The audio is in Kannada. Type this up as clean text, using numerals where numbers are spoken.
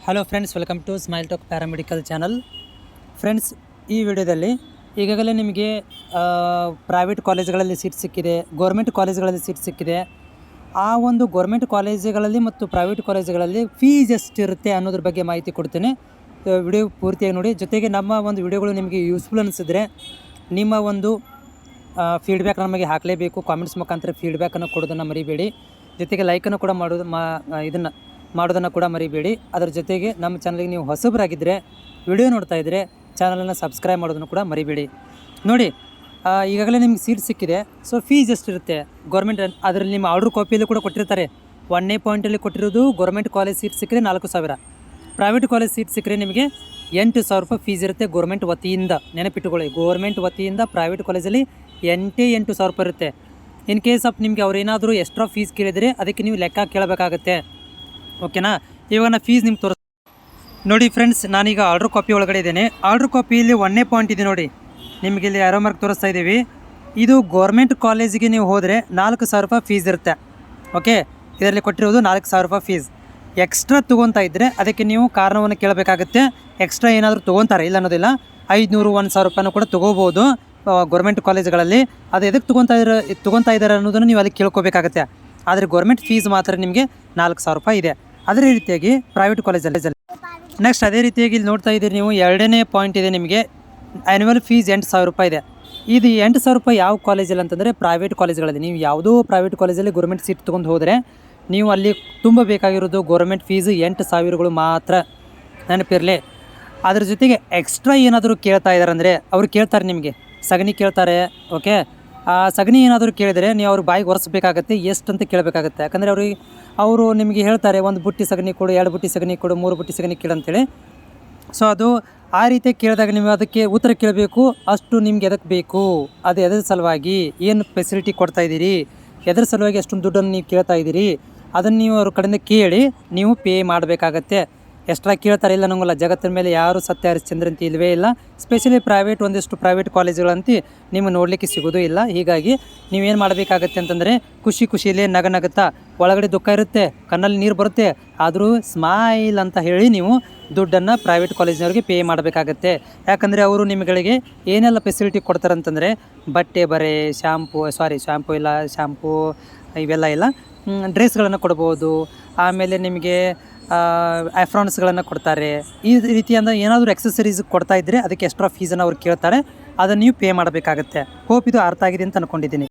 Hello friends, welcome to smile talk paramedical channel. Friends, ಈ ವಿಡಿಯೋದಲ್ಲಿ ಈಗಾಗಲೇ ನಿಮಗೆ ಪ್ರೈವೇಟ್ ಕಾಲೇಜುಗಳಲ್ಲಿ ಸೀಟ್ ಸಿಕ್ಕಿದೆ, ಗೋರ್ಮೆಂಟ್ ಕಾಲೇಜುಗಳಲ್ಲಿ ಸೀಟ್ ಸಿಕ್ಕಿದೆ. ಆ ಒಂದು ಗೋರ್ಮೆಂಟ್ ಕಾಲೇಜುಗಳಲ್ಲಿ ಮತ್ತು ಪ್ರೈವೇಟ್ ಕಾಲೇಜುಗಳಲ್ಲಿ ಫೀಸ್ ಎಷ್ಟಿರುತ್ತೆ ಅನ್ನೋದ್ರ ಬಗ್ಗೆ ಮಾಹಿತಿ ಕೊಡ್ತೇನೆ. ವಿಡಿಯೋ ಪೂರ್ತಿಯಾಗಿ ನೋಡಿ. ಜೊತೆಗೆ ನಮ್ಮ ಒಂದು ವಿಡಿಯೋಗಳು ನಿಮಗೆ ಯೂಸ್ಫುಲ್ ಅನಿಸಿದ್ರೆ ನಿಮ್ಮ ಒಂದು ಫೀಡ್ಬ್ಯಾಕ್ ನಮಗೆ ಹಾಕಲೇಬೇಕು. ಕಾಮೆಂಟ್ಸ್ ಮುಖಾಂತರ ಫೀಡ್ಬ್ಯಾಕನ್ನು ಕೊಡೋದನ್ನು ಮರಿಬೇಡಿ. ಜೊತೆಗೆ ಲೈಕನ್ನು ಕೂಡ ಮಾಡೋದನ್ನು ಕೂಡ ಮರಿಬೇಡಿ. ಅದರ ಜೊತೆಗೆ ನಮ್ಮ ಚಾನಲ್ಗೆ ನೀವು ಹೊಸಬರಾಗಿದ್ದರೆ, ವಿಡಿಯೋ ನೋಡ್ತಾ ಇದ್ದರೆ ಚಾನಲನ್ನು ಸಬ್ಸ್ಕ್ರೈಬ್ ಮಾಡೋದನ್ನು ಕೂಡ ಮರಿಬೇಡಿ. ನೋಡಿ, ಈಗಾಗಲೇ ನಿಮ್ಗೆ ಸೀಟ್ ಸಿಕ್ಕಿದೆ. ಸೊ ಫೀಸ್ ಎಷ್ಟಿರುತ್ತೆ ಗೌರ್ಮೆಂಟ್, ಅದರಲ್ಲಿ ನಿಮ್ಮ ಆರ್ಡ್ರ್ ಕಾಪಿಯಲ್ಲಿ ಕೂಡ ಕೊಟ್ಟಿರ್ತಾರೆ. 1ನೇ ಪಾಯಿಂಟಲ್ಲಿ ಕೊಟ್ಟಿರೋದು ಗೌರ್ಮೆಂಟ್ ಕಾಲೇಜ್ ಸೀಟ್ ಸಿಕ್ಕರೆ 4,000, ಪ್ರೈವೇಟ್ ಕಾಲೇಜ್ ಸೀಟ್ ಸಿಕ್ಕರೆ ನಿಮಗೆ 8,000 ರೂಪಾಯಿ ಫೀಸ್ ಇರುತ್ತೆ ಗೌರ್ಮೆಂಟ್ ವತಿಯಿಂದ. ನೆನಪಿಟ್ಟುಕೊಳ್ಳಿ, ಗೌರ್ಮೆಂಟ್ ವತಿಯಿಂದ ಪ್ರೈವೇಟ್ ಕಾಲೇಜಲ್ಲಿ 8,000 ರೂಪಾಯಿ ಇರುತ್ತೆ. ಇನ್ ಕೇಸ್ ಆಫ್ ನಿಮಗೆ ಅವ್ರು ಏನಾದರೂ ಎಕ್ಸ್ಟ್ರಾ ಫೀಸ್ ಕೇಳಿದರೆ ಅದಕ್ಕೆ ನೀವು ಲೆಕ್ಕ ಕೇಳಬೇಕಾಗತ್ತೆ. ಓಕೆನಾ? ಇವಾಗ ನಾನು ಫೀಸ್ ನಿಮ್ಗೆ ನೋಡಿ ಫ್ರೆಂಡ್ಸ್, ನಾನೀಗ ಆರ್ಡ್ರ್ ಕಾಪಿ ಒಳಗಡೆ ಇದ್ದೇನೆ. ಆರ್ಡ್ರ್ ಕಾಪಿಯಲ್ಲಿ 1ನೇ ಪಾಯಿಂಟ್ ಇದೆ ನೋಡಿ, ನಿಮಗೆ ಇಲ್ಲಿ ಆರೋ ಮಾರ್ಕ್ ತೋರಿಸ್ತಾ ಇದ್ದೀವಿ. ಇದು ಗೌರ್ಮೆಂಟ್ ಕಾಲೇಜಿಗೆ ನೀವು ಹೋದರೆ 4,000 ರೂಪಾಯಿ ಫೀಸ್ ಇರುತ್ತೆ. ಓಕೆ, ಇದರಲ್ಲಿ ಕೊಟ್ಟಿರೋದು 4,000 ರೂಪಾಯಿ ಫೀಸ್. ಎಕ್ಸ್ಟ್ರಾ ತೊಗೊತಾ ಇದ್ದರೆ ಅದಕ್ಕೆ ನೀವು ಕಾರಣವನ್ನು ಕೇಳಬೇಕಾಗುತ್ತೆ. ಎಕ್ಸ್ಟ್ರಾ ಏನಾದರೂ ತೊಗೊತಾರೆ, ಇಲ್ಲ ಅನ್ನೋದಿಲ್ಲ. 500, 1,000 ರೂಪಾಯಿನೂ ಕೂಡ ತೊಗೋಬೋದು ಗೌರ್ಮೆಂಟ್ ಕಾಲೇಜುಗಳಲ್ಲಿ. ಅದು ಎದಕ್ಕೆ ತೊಗೊತಾ ಇದ್ದಾರೆ ಅನ್ನೋದನ್ನು ನೀವು ಅಲ್ಲಿ ಕೇಳ್ಕೋಬೇಕಾಗತ್ತೆ. ಆದರೆ ಗೌರ್ಮೆಂಟ್ ಫೀಸ್ ಮಾತ್ರ ನಿಮಗೆ 4,000 ರೂಪಾಯಿ ಇದೆ. ಅದೇ ರೀತಿಯಾಗಿ ಪ್ರೈವೇಟ್ ಕಾಲೇಜಲ್ಲಿ ನೆಕ್ಸ್ಟ್ ಅದೇ ರೀತಿಯಾಗಿ ಇಲ್ಲಿ ನೋಡ್ತಾ ಇದ್ದೀರಿ ನೀವು, 2ನೇ ಪಾಯಿಂಟ್ ಇದೆ ನಿಮಗೆ ಆ್ಯನ್ಯುವಲ್ ಫೀಸ್ 8,000 ರೂಪಾಯಿ ಇದೆ. ಇದು 8,000 ರೂಪಾಯಿ ಯಾವ ಕಾಲೇಜಲ್ಲಿ ಅಂತಂದರೆ ಪ್ರೈವೇಟ್ ಕಾಲೇಜ್ಗಳಲ್ಲಿ. ನೀವು ಯಾವುದೋ ಪ್ರೈವೇಟ್ ಕಾಲೇಜಲ್ಲಿ ಗೌರ್ಮೆಂಟ್ ಸೀಟ್ ತೊಗೊಂಡು ಹೋದರೆ ನೀವು ಅಲ್ಲಿ ತುಂಬ ಬೇಕಾಗಿರೋದು ಗೌರ್ಮೆಂಟ್ ಫೀಸು 8,000ಗಳು ಮಾತ್ರ, ನೆನಪಿರಲಿ. ಅದ್ರ ಜೊತೆಗೆ ಎಕ್ಸ್ಟ್ರಾ ಏನಾದರೂ ಕೇಳ್ತಾ ಇದ್ದಾರೆ ಅಂದರೆ ಅವ್ರು ಕೇಳ್ತಾರೆ, ನಿಮಗೆ ಸಗಣಿ ಕೇಳ್ತಾರೆ. ಓಕೆ, ಆ ಸಗಣಿ ಏನಾದರೂ ಕೇಳಿದರೆ ನೀವು ಅವ್ರ ಬಾಯಿಗೆ ಒರೆಸ್ಬೇಕಾಗತ್ತೆ. ಎಷ್ಟು ಅಂತ ಕೇಳಬೇಕಾಗತ್ತೆ. ಯಾಕಂದರೆ ಅವರು ನಿಮಗೆ ಹೇಳ್ತಾರೆ, 1 ಬುಟ್ಟಿ ಸಗಣಿ ಕೊಡು, 2 ಬುಟ್ಟಿ ಸಗಣಿ ಕೊಡು, 3 ಬುಟ್ಟಿ ಸಗಣಿ ಕೇಳು ಅಂತೇಳಿ. ಸೊ ಅದು ಆ ರೀತಿ ಕೇಳಿದಾಗ ನೀವು ಅದಕ್ಕೆ ಉತ್ತರ ಕೇಳಬೇಕು. ಅಷ್ಟು ನಿಮ್ಗೆ ಎದಕ್ಕೆ ಬೇಕು, ಅದು ಎದ್ರ ಸಲುವಾಗಿ, ಏನು ಫೆಸಿಲಿಟಿ ಕೊಡ್ತಾಯಿದ್ದೀರಿ, ಎದ್ರ ಸಲುವಾಗಿ ಅಷ್ಟೊಂದು ದುಡ್ಡನ್ನು ನೀವು ಕೇಳ್ತಾ ಇದ್ದೀರಿ, ಅದನ್ನು ನೀವು ಅವ್ರ ಕಡೆಯಿಂದ ಕೇಳಿ ನೀವು ಪೇ ಮಾಡಬೇಕಾಗತ್ತೆ. ಎಕ್ಸ್ಟ್ರಾ ಕೇಳ್ತಾರೆ, ಇಲ್ಲ ನಂಗಲ್ಲ. ಜಗತ್ತಿನ ಮೇಲೆ ಯಾರು ಸತ್ಯ ಹರಿಶ್ಚಂದ್ರ ಅಂತ ಇಲ್ಲವೇ ಇಲ್ಲ. ಸ್ಪೆಷಲಿ ಒಂದಿಷ್ಟು ಪ್ರೈವೇಟ್ ಕಾಲೇಜುಗಳಂತೂ ನಿಮ್ಮ ನೋಡಲಿಕ್ಕೆ ಸಿಗೋದು ಇಲ್ಲ. ಹೀಗಾಗಿ ನೀವೇನು ಮಾಡಬೇಕಾಗತ್ತೆ ಅಂತಂದರೆ, ಖುಷಿಯಲ್ಲೇ ನಗುತ್ತಾ, ಒಳಗಡೆ ದುಃಖ ಇರುತ್ತೆ, ಕಣ್ಣಲ್ಲಿ ನೀರು ಬರುತ್ತೆ, ಆದರೂ ಸ್ಮೈಲ್ ಅಂತ ಹೇಳಿ ನೀವು ದುಡ್ಡನ್ನು ಪ್ರೈವೇಟ್ ಕಾಲೇಜಿನವ್ರಿಗೆ ಪೇ ಮಾಡಬೇಕಾಗತ್ತೆ. ಯಾಕಂದರೆ ಅವರು ನಿಮಗೆ ಏನೆಲ್ಲ ಫೆಸಿಲಿಟಿ ಕೊಡ್ತಾರೆ ಅಂತಂದರೆ, ಬಟ್ಟೆ ಬರೆ, ಶ್ಯಾಂಪು ಇವೆಲ್ಲ ಇಲ್ಲ, ಡ್ರೆಸ್ಗಳನ್ನು ಕೊಡ್ಬೋದು. ಆಮೇಲೆ ನಿಮಗೆ ಆಫ್ರಾನ್ಸ್ಗಳನ್ನು ಕೊಡ್ತಾರೆ. ಈ ರೀತಿಯಾದ ಏನಾದರೂ ಎಕ್ಸಸರೀಸ್ ಕೊಡ್ತಾ ಇದ್ದರೆ ಅದಕ್ಕೆ ಎಕ್ಸ್ಟ್ರಾ ಫೀಸನ್ನು ಅವ್ರು ಕೇಳ್ತಾರೆ. ಅದನ್ನು ನೀವು ಪೇ ಮಾಡಬೇಕಾಗತ್ತೆ. ಹೋಪ್ ಇದು ಅರ್ಥ ಆಗಿದೆ ಅಂತ ಅಂದ್ಕೊಂಡಿದ್ದೀನಿ.